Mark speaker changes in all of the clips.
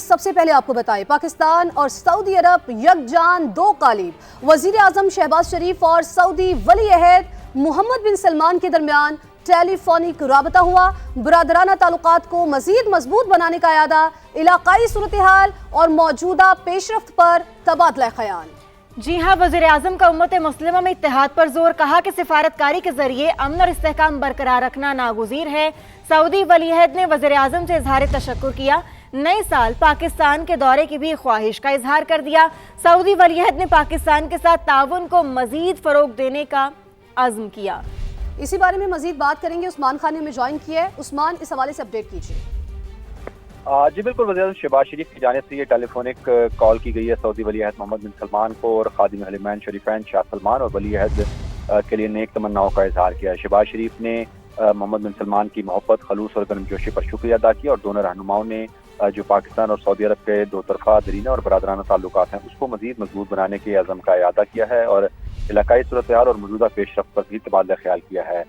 Speaker 1: سب سے پہلے آپ کو بتائیں پاکستان اور سعودی عرب یکجان دو قالب۔ وزیر اعظم شہباز شریف اور سعودی ولی عہد محمد بن سلمان کے درمیان ٹیلی فونک رابطہ ہوا۔ برادرانہ تعلقات کو مزید مضبوط بنانے کا اعادہ، علاقائی صورتحال اور موجودہ پیش رفت پر تبادلہ خیال۔
Speaker 2: جی ہاں، وزیر اعظم کا امت مسلمہ میں اتحاد پر زور، کہا کہ سفارتکاری کے ذریعے امن اور استحکام برقرار رکھنا ناگزیر ہے۔ سعودی ولی عہد نے وزیر اعظم سے اظہار تشکر کیا۔ نئے سال پاکستان کے دورے کی بھی خواہش کا اظہار کر دیا۔ سعودی ولی عہد نے پاکستان کے ساتھ تعاون کو مزید فروغ دینے کا عزم کیا۔
Speaker 1: اسی بارے میں مزید بات کریں گے، عثمان خان نے ہمیں جوائن کیا ہے۔ عثمان، اس حوالے سے اپڈیٹ کیجیے۔
Speaker 3: جی بالکل، وزیر اعظم شہباز شریف کی جانب سے یہ ٹیلی فونک کال کی گئی ہے سعودی ولی عہد محمد بن سلمان کو، اور خادم حرمین شریفین شاہ سلمان اور ولی عہد کے لیے نیک تمناؤں کا اظہار کیا ہے۔ شہباز شریف نے محمد بن سلمان کی محبت، خلوص اور گرمجوشی پر شکریہ ادا کیا، اور دونوں رہنماؤں نے جو پاکستان اور سعودی عرب کے دو طرفہ درینہ اور برادرانہ تعلقات ہیں اس کو مزید مضبوط بنانے کے عزم کا اعادہ کیا ہے، اور علاقائی صورتحال اور موجودہ پیش رفت پر بھی تبادلہ خیال کیا ہے۔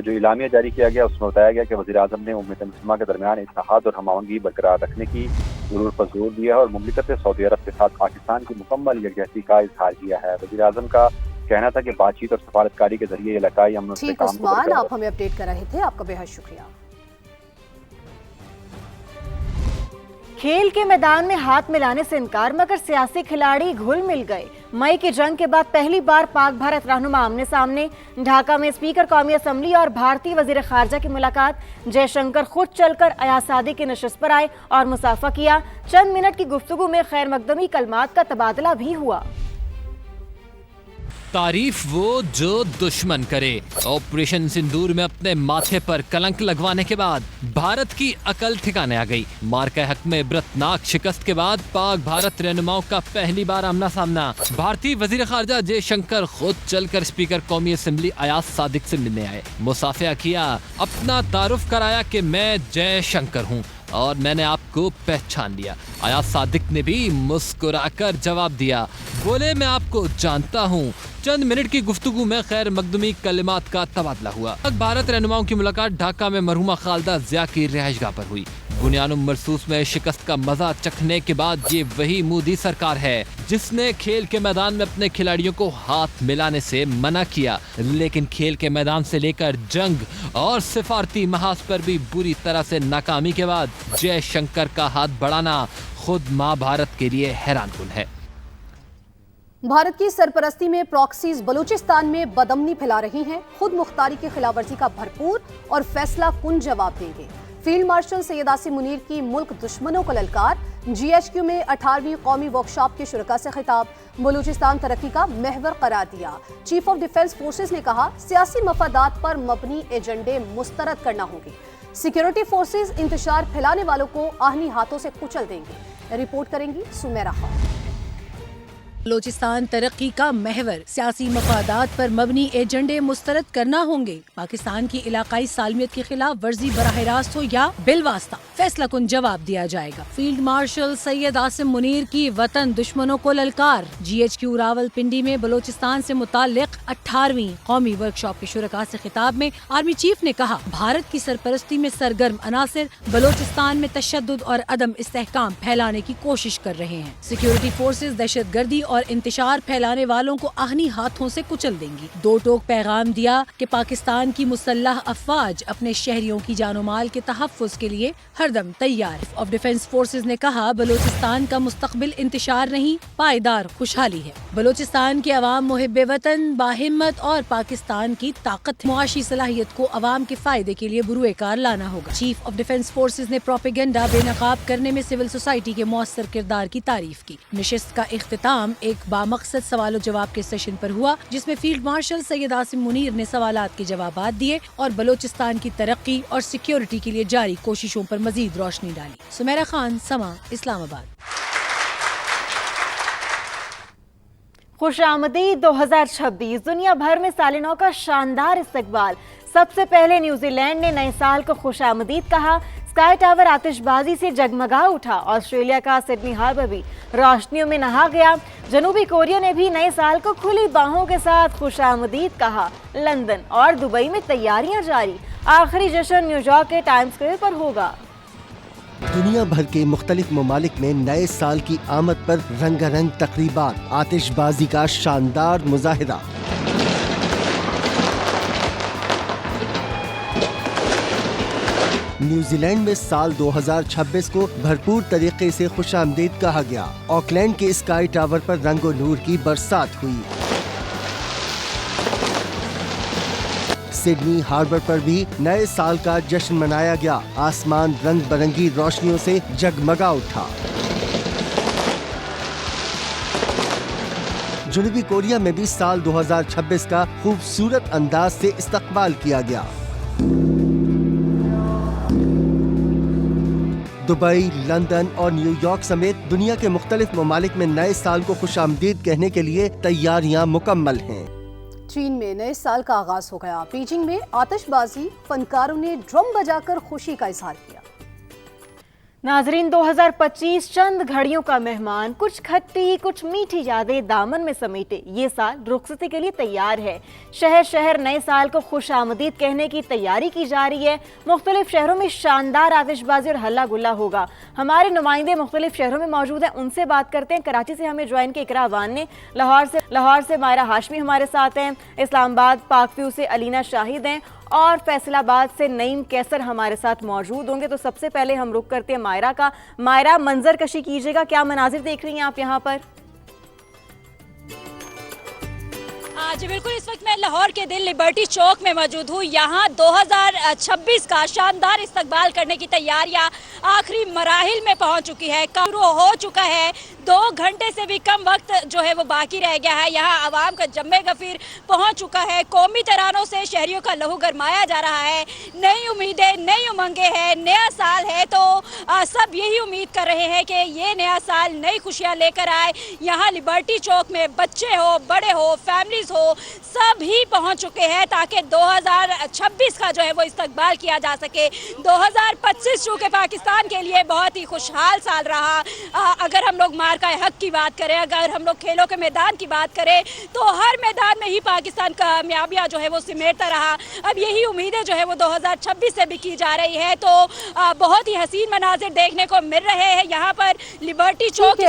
Speaker 3: جو اعلامیہ جاری کیا گیا اس میں بتایا گیا کہ وزیر اعظم نے امت مسلمہ کے درمیان اتحاد اور ہم آہنگی برقرار رکھنے کی ضرورت پر زور دیا ہے، اور مملکت سعودی عرب کے ساتھ پاکستان کی مکمل یکجہتی کا اظہار کیا ہے۔ وزیر اعظم کا کہنا تھا کہ بات چیت اور سفارتکاری کے ذریعے علاقائی امن و استحکام کو
Speaker 1: عثمان، آپ ہمیں اپڈیٹ کر رہے تھے، آپ کا بے حد شکریہ۔
Speaker 2: کھیل کے میدان میں ہاتھ ملانے سے انکار، مگر سیاسی کھلاڑی گھل مل گئے۔ مئی کی جنگ کے بعد پہلی بار پاک بھارت رہنما آمنے سامنے۔ ڈھاکہ میں اسپیکر قومی اسمبلی اور بھارتی وزیر خارجہ کی ملاقات۔ جے شنکر خود چل کر ایاز صادق کی نشست پر آئے اور مصافحہ کیا۔ چند منٹ کی گفتگو میں خیر مقدمی کلمات کا تبادلہ بھی ہوا۔
Speaker 4: تعریف وہ جو دشمن کرے۔ آپریشن سندور میں اپنے ماتھے پر کلنک لگوانے کے بعد بھارت کی عقل ٹھکانے آ گئی۔ مارکہ حق میں عبرتناک شکست کے بعد پاک بھارت رہنماؤں کا پہلی بار آمنا سامنا۔ بھارتی وزیر خارجہ جے شنکر خود چل کر اسپیکر قومی اسمبلی ایاز صادق سے ملنے آئے، مصافحہ کیا، اپنا تعارف کرایا کہ میں جے شنکر ہوں اور میں نے آپ کو پہچان لیا۔ ایاز صادق نے بھی مسکرا کر جواب دیا، بولے میں آپ کو جانتا ہوں۔ چند منٹ کی گفتگو میں خیر مقدمی کلمات کا تبادلہ ہوا۔ بھارت رہنماؤں کی ملاقات ڈھاکہ میں مرحومہ خالدہ ضیاء کی رہائش گاہ پر ہوئی۔ بنیان مرصوص میں شکست کا مزہ چکھنے کے بعد یہ وہی مودی سرکار ہے جس نے کھیل کے میدان میں اپنے کھلاڑیوں کو ہاتھ ملانے سے منع کیا، لیکن کھیل کے میدان سے لے کر جنگ اور سفارتی محاذ پر بھی بری طرح سے ناکامی کے بعد جے شنکر کا ہاتھ بڑھانا خود ماں بھارت کے لیے حیران کن ہے۔
Speaker 1: بھارت کی سرپرستی میں پراکسیز بلوچستان میں بدامنی پھیلا رہی ہیں، خود مختاری کی خلاف ورزی کا بھرپور اور فیصلہ کن جواب دیں گے۔ فیلڈ مارشل سید عاصم منیر کی ملک دشمنوں کو للکار۔ جی ایچ کیو میں 18ویں قومی ورکشاپ کے شرکاء سے خطاب، بلوچستان ترقی کا محور قرار دیا۔ چیف آف ڈیفنس فورسز نے کہا سیاسی مفادات پر مبنی ایجنڈے مسترد کرنا ہوں گے۔ سیکیورٹی فورسز انتشار پھیلانے والوں کو آہنی ہاتھوں سے کچل دیں گے۔ رپورٹ کریں گی سمیرہ خان۔
Speaker 5: بلوچستان ترقی کا محور، سیاسی مفادات پر مبنی ایجنڈے مسترد کرنا ہوں گے۔ پاکستان کی علاقائی سالمیت کی خلاف ورزی براہ راست ہو یا بالواسطہ، فیصلہ کن جواب دیا جائے گا۔ فیلڈ مارشل سید عاصم منیر کی وطن دشمنوں کو للکار۔ G H Q Rawalpindi میں بلوچستان سے متعلق 18ویں قومی ورکشاپ کے شرکاء سے خطاب میں آرمی چیف نے کہا بھارت کی سرپرستی میں سرگرم عناصر بلوچستان میں تشدد اور عدم استحکام پھیلانے کی کوشش کر رہے ہیں۔ سیکیورٹی فورسز دہشت گردی اور انتشار پھیلانے والوں کو آہنی ہاتھوں سے کچل دیں گی۔ دو ٹوک پیغام دیا کہ پاکستان کی مسلح افواج اپنے شہریوں کی جان و مال کے تحفظ کے لیے ہر دم تیار۔ چیف آف ڈیفنس فورسز نے کہا بلوچستان کا مستقبل انتشار نہیں، پائیدار خوشحالی ہے۔ بلوچستان کے عوام محب وطن، باہمت اور پاکستان کی طاقت، معاشی صلاحیت کو عوام کے فائدے کے لیے بروئے کار لانا ہوگا۔ چیف آف ڈیفنس فورسز نے پروپیگنڈا بے نقاب کرنے میں سول سوسائٹی کے مؤثر کردار کی تعریف کی۔ نشست کا اختتام ایک بامقصد سوال و جواب کے سیشن پر ہوا جس میں فیلڈ مارشل سید عاصم منیر نے سوالات کے جوابات دیے اور بلوچستان کی ترقی اور سیکیورٹی کے لیے جاری کوششوں پر مزید روشنی ڈالی۔ سمیرہ خان، سما، اسلام آباد۔
Speaker 2: خوش آمدید 2026، دنیا بھر میں سال نو کا شاندار استقبال۔ سب سے پہلے نیوزی لینڈ نے نئے سال کو خوش آمدید کہا۔ اسکائی ٹاور آتش بازی سے جگمگا اٹھا۔ آسٹریلیا کا سڈنی ہاربر بھی روشنیوں میں نہا گیا۔ جنوبی کوریا نے بھی نئے سال کو کھلی باہوں کے ساتھ خوش آمدید کہا۔ لندن اور دبئی میں تیاریاں جاری۔ آخری جشن نیو یارک کے ٹائم اسکوائر پر ہوگا۔
Speaker 6: दुनिया भर के मुख्तलिफ ममालिक में नए साल की आमद पर रंगारंग तकरीबात, आतिशबाजी का शानदार मुजाहिरा। न्यूजीलैंड में साल 2026 को भरपूर तरीके से खुशामदीद कहा गया। ऑकलैंड के स्काई टावर पर रंगो नूर की बरसात हुई। सिडनी हार्बर पर भी नए साल का जश्न मनाया गया। आसमान रंग बिरंगी रोशनियों से जगमगा उठा। जनूबी कोरिया में भी साल 2026 का खूबसूरत अंदाज से इस्तकबाल किया गया। दुबई, लंदन और न्यूयॉर्क समेत दुनिया के मुख्तलिफ ममालिक में नए साल को खुशामदीद कहने के लिए तैयारियां मुकम्मल हैं।
Speaker 1: चीन में नए साल का आगाज हो गया। बीजिंग में आतिशबाजी, फनकारों ने ड्रम बजाकर खुशी का इजहार किया।
Speaker 2: नाजरीन, 2025 चंद घड़ियों का मेहमान, कुछ खट्टी कुछ मीठी यादें दामन में समेटे ये साल रुखसती के लिए तैयार है। शहर शहर नए साल को खुश आमदीद कहने की तैयारी की जा रही है। मुख्तलिफ शहरों में शानदार आतिशबाजी और हल्ला गुल्ला होगा। हमारे नुमाइंदे मुख्तलिफ शहरों में मौजूद हैं, उनसे बात करते हैं। कराची से हमें ज्वाइन के इकरा अवान ने, लाहौर से मायरा हाशमी हमारे साथ हैं, इस्लामाबाद पाक व्यू से अलीना शाहिद हैं और फैसलाबाद से नईम कैसर हमारे साथ मौजूद होंगे। तो सबसे पहले हम रुख करते हैं मायरा का। मायरा, मंजर कशी कीजिएगा, क्या मनाजिर देख रही हैं आप यहाँ पर?
Speaker 7: जी बिल्कुल, इस वक्त मैं लाहौर के दिल लिबर्टी चौक में मौजूद हूँ। यहाँ 2026 का शानदार इस्तकबाल करने की तैयारियाँ आखिरी मराहिल में पहुँच चुकी है। शुरू हो चुका है, 2 घंटे से भी कम वक्त जो है वो बाकी रह गया है। यहाँ आवाम का जम्मे गफीर पहुँच चुका है। कौमी तरानों से शहरियों का लहू गरमाया जा रहा है। नई उम्मीदें, नई उमंगें हैं, नया साल है तो सब यही उम्मीद कर रहे हैं कि ये नया साल नई खुशियाँ लेकर आए। यहाँ लिबर्टी चौक में बच्चे हो, बड़े हो, फैमिलीज हो, सब ही पहुंच चुके हैं ताकि 2026 का जो है वो इस्तकबाल किया जा सके। 2025 चूँकि पाकिस्तान के लिए बहुत ही खुशहाल साल रहा। अगर हम लोग मार्का हक की बात करें, अगर हम लोग खेलों के मैदान की बात करें तो हर मैदान में ही पाकिस्तान कामयाबियाँ जो है वो सिमटता रहा। अब यही उम्मीदें जो है वो 2026 से भी की जा रही है। तो बहुत ही हसीन मनाजिर देखने को मिल रहे हैं यहाँ पर लिबर्टी चौक।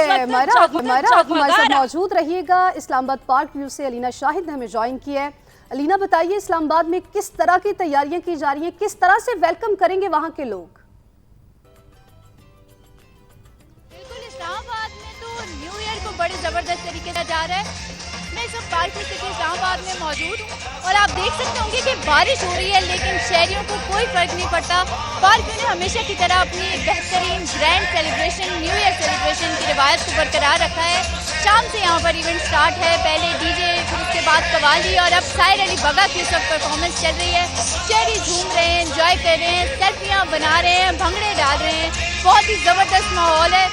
Speaker 1: मौजूद रहिएगा। इस्लामाबाद पार्क व्यू से अलीना शाहिद ने हमें ज्वाइन किया है। अलीना, बताइए इस्लामाबाद में किस तरह की तैयारियां की जा रही हैं, किस तरह से वेलकम करेंगे वहां के लोग?
Speaker 7: बिल्कुल, इस्लामाबाद में तो न्यू ईयर को बड़े जबरदस्त तरीके से जा रहा है। मैं इस वक्त पार्क सिटी इस्लामाबाद में मौजूद हूँ और आप देख सकते होंगे कि बारिश हो रही है लेकिन शहरियों को कोई फर्क नहीं पड़ता। पार्क ने हमेशा की तरह अपनी बेहतरीन grand celebration, new year celebration की रिवायत को बरकरार रखा है। शाम से यहाँ पर इवेंट स्टार्ट है, पहले डीजे, फिर उसके बाद कवाली और अब साहिर अली बगा की सब परफॉर्मेंस चल रही है। शहरी झूम रहे हैं, एंजॉय कर रहे हैं, सेल्फियाँ बना रहे हैं, भंगड़े डाल रहे हैं। बहुत ही ज़बरदस्त माहौल है।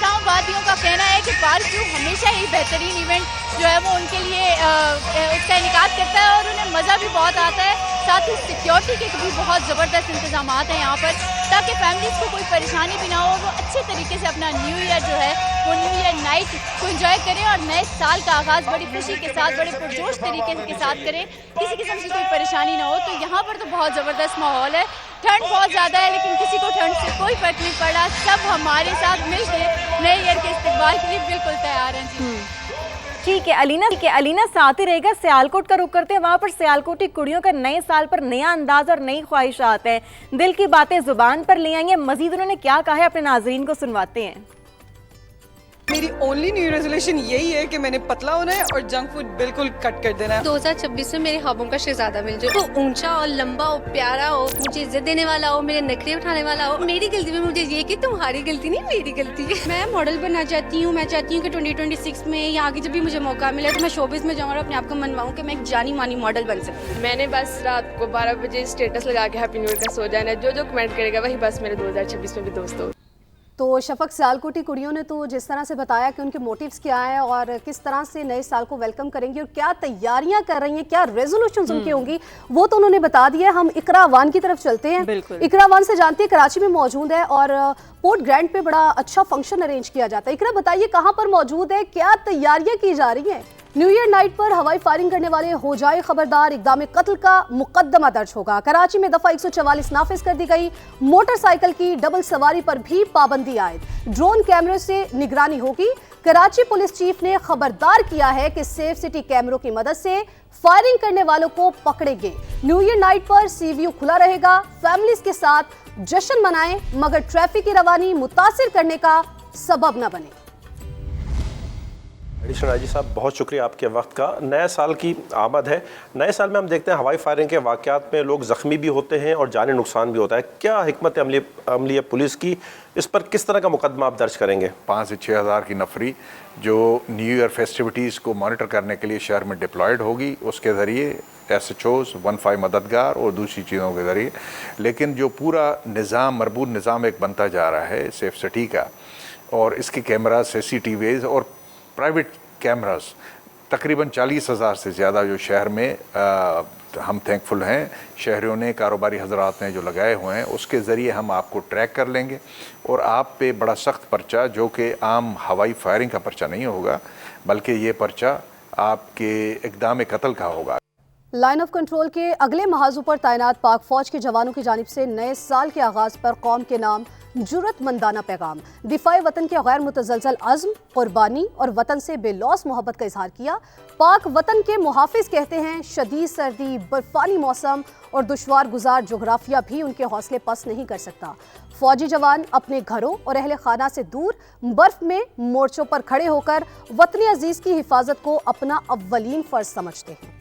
Speaker 7: इस्लामाबादियों का कहना है कि पार्क व्यू हमेशा ही बेहतरीन इवेंट जो है वो उनके लिए उसका इनेकाद करता है और उन्हें मज़ा भी बहुत आता है। साथ ही सिक्योरिटी के भी बहुत ज़बरदस्त इंतजाम हैं यहाँ पर ताकि फैमिलीज़ को कोई परेशानी भी ना हो, वो अच्छे तरीके से अपना न्यू ईयर जो है वो न्यू ईयर नाइट को एंजॉय करें और नए साल का आगाज़ बड़ी खुशी के साथ, बड़े पुरजोश तरीके के साथ करें, किसी किस्म की कोई परेशानी ना हो। तो यहाँ पर तो बहुत ज़बरदस्त माहौल है। ठंड बहुत ज़्यादा है लेकिन किसी को ठंड से कोई फर्क नहीं पड़ा। सब हमारे साथ मिलकर नए ईयर के इस्तकबाल के लिए बिल्कुल तैयार हैं जी।
Speaker 2: ठीक है अलीना, साथ ही रहेगा। सियालकोट का रुख करते हैं। वहाँ पर सियालकोटी कुड़ियों का नए साल पर नया अंदाज और नई ख्वाहिशात हैं। दिल की बातें जुबान पर ले आएंगे। मजीद उन्होंने क्या कहा है अपने नाजरीन को सुनवाते हैं।
Speaker 8: मेरी ओनली न्यू रेजोल्यूशन यही है कि मैंने पतला होना है और जंक फूड बिल्कुल कट कर देना है।
Speaker 9: 2026 में मेरे ख्वाबों का शहजादा मिल जाए, तो ऊंचा और लंबा हो, प्यारा हो, मुझे इज्जत देने वाला हो, मेरे नखरे उठाने वाला हो। मेरी गलती में मुझे ये कि तुम्हारी गलती नहीं, मेरी गलती है। मैं मॉडल बनना चाहती हूँ। मैं चाहती हूँ कि 2026 में या आगे जब भी मुझे मौका मिले तो मैं शोबिस में जाऊँ और अपने आप को मनवाऊँ कि मैं एक जानी मानी मॉडल बन सकती।
Speaker 10: मैंने बस रात को 12 बजे स्टेटस लगा के हैप्पी न्यू ईयर का सो जाना है। जो कमेंट करेगा वही बस मेरे 2026 में भी दोस्त हो।
Speaker 1: तो शफक, सियालकोटी कुड़ियों ने तो जिस तरह से बताया कि उनके मोटिव्स क्या हैं और किस तरह से नए साल को वेलकम करेंगे और क्या तैयारियां कर रही हैं, क्या रेजोल्यूशंस उनकी होंगी, वो तो उन्होंने बता दिया। हम इकरा अवान की तरफ चलते हैं। इकरा अवान से जानते हैं, कराची में मौजूद है और पोर्ट ग्रैंड पे बड़ा अच्छा फंक्शन अरेंज किया जाता है। इकरा, बताइए कहाँ पर मौजूद है, क्या तैयारियां की जा रही हैं? न्यू ईयर नाइट पर हवाई फायरिंग करने वाले हो जाए खबरदार, इक़दाम कत्ल का मुकदमा दर्ज होगा। कराची में दफा 144 नाफिज कर दी गई। मोटरसाइकिल की डबल सवारी पर भी पाबंदी आयद। ड्रोन कैमरे से निगरानी होगी। कराची पुलिस चीफ ने खबरदार किया है कि सेफ सिटी कैमरों की मदद से फायरिंग करने वालों को पकड़ेंगे। न्यू ईयर नाइट पर सीवीयू खुला रहेगा। फैमिलीज के साथ जश्न मनाएं, मगर ट्रैफिक की रवानी मुतासिर करने का सबब न बने।
Speaker 11: एडिशनल आईजी साहब, बहुत शुक्रिया आपके वक्त का। नए साल की आमद है। नए साल में हम देखते हैं हवाई फायरिंग के वाक़यात में लोग ज़ख्मी भी होते हैं और जानी नुकसान भी होता है। क्या हिकमत अमली है पुलिस की, इस पर किस तरह का मुकदमा आप दर्ज करेंगे?
Speaker 12: 5 से 6 हज़ार की नफरी जो न्यू ईयर फेस्टिविटीज़ को मॉनिटर करने के लिए शहर में डिप्लॉयड होगी, उसके ज़रिए SHOs 15 मददगार और दूसरी चीज़ों के ज़रिए। लेकिन जो पूरा निज़ाम, मरबूत निज़ाम एक बनता जा रहा है सेफ सिटी का, और इसके कैमरा, CCTVs और प्राइवेट कैमरास तकरीबन 40,000 से ज़्यादा जो शहर में हम थैंकफुल हैं शहरियों ने, कारोबारी हजरात ने जो लगाए हुए हैं, उसके ज़रिए हम आपको ट्रैक कर लेंगे और आप पे बड़ा सख्त पर्चा, जो कि आम हवाई फायरिंग का पर्चा नहीं होगा, बल्कि ये पर्चा आपके इक़दाम कत्ल का होगा।
Speaker 1: लाइन ऑफ कंट्रोल के अगले महाजों पर तैनात पाक फौज के जवानों की जानिब से नए साल के आगाज पर कौम के नाम जुर्रतमंदाना पैगाम। दिफाए वतन के गैर मुतज़लज़ल अज़्म, कुर्बानी और वतन से बेलौस मोहब्बत का इजहार किया। पाक वतन के मुहाफिज कहते हैं शदीद सर्दी, बर्फानी मौसम और दुश्वार गुजार जोग्राफिया भी उनके हौसले पस्त नहीं कर सकता। फौजी जवान अपने घरों और अहले खाना से दूर बर्फ में मोर्चों पर खड़े होकर वतनी अजीज की हिफाजत को अपना अव्वलीन फर्ज समझते हैं।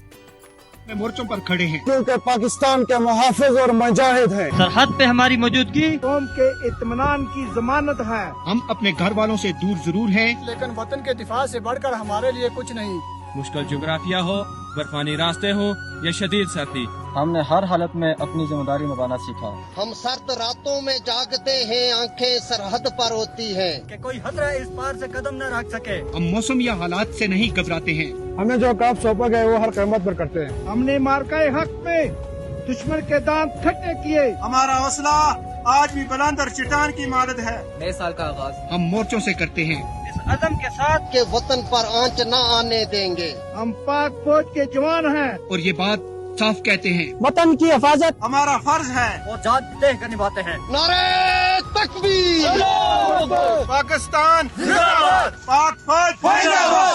Speaker 13: मोर्चों पर खड़े हैं क्योंकि पाकिस्तान के मुहाफिज और मुजाहिद हैं।
Speaker 14: सरहद पे हमारी मौजूदगी
Speaker 13: कौम के इत्मीनान की जमानत है। हम अपने घर वालों से दूर जरूर हैं, लेकिन वतन के दिफा से बढ़कर हमारे लिए कुछ नहीं।
Speaker 14: मुश्किल जोग्राफिया हो, बर्फानी रास्ते हो या शदीद सर्दी,
Speaker 15: हमने हर हालत में अपनी जिम्मेदारी निभाना सीखा।
Speaker 16: हम सर्द रातों में जागते हैं, आंखें सरहद पर होती हैं
Speaker 17: कि कोई खतरा इस पार से कदम न रख सके।
Speaker 13: हम मौसम या हालात से नहीं घबराते हैं। हमें जो काम सौंपा गया वो हर कीमत पर करते हैं। हमने मार्का हक में दुश्मन के दांत खट्टे किए। हमारा हौसला आज भी बुलंद और चट्टान की इमारत है।
Speaker 17: नए साल का आगाज
Speaker 13: हम मोर्चों से करते हैं,
Speaker 17: इस अज़म के साथ
Speaker 16: के वतन पर आंच न आने देंगे।
Speaker 13: हम पाक फौज के जवान हैं और ये बात साफ कहते हैं, वतन की हिफाजत हमारा फर्ज है
Speaker 17: और जान दे कर निभाते हैं।
Speaker 16: नारे तकबीर,
Speaker 13: पाकिस्तान जिंदाबाद, पाक फौज जिंदाबाद।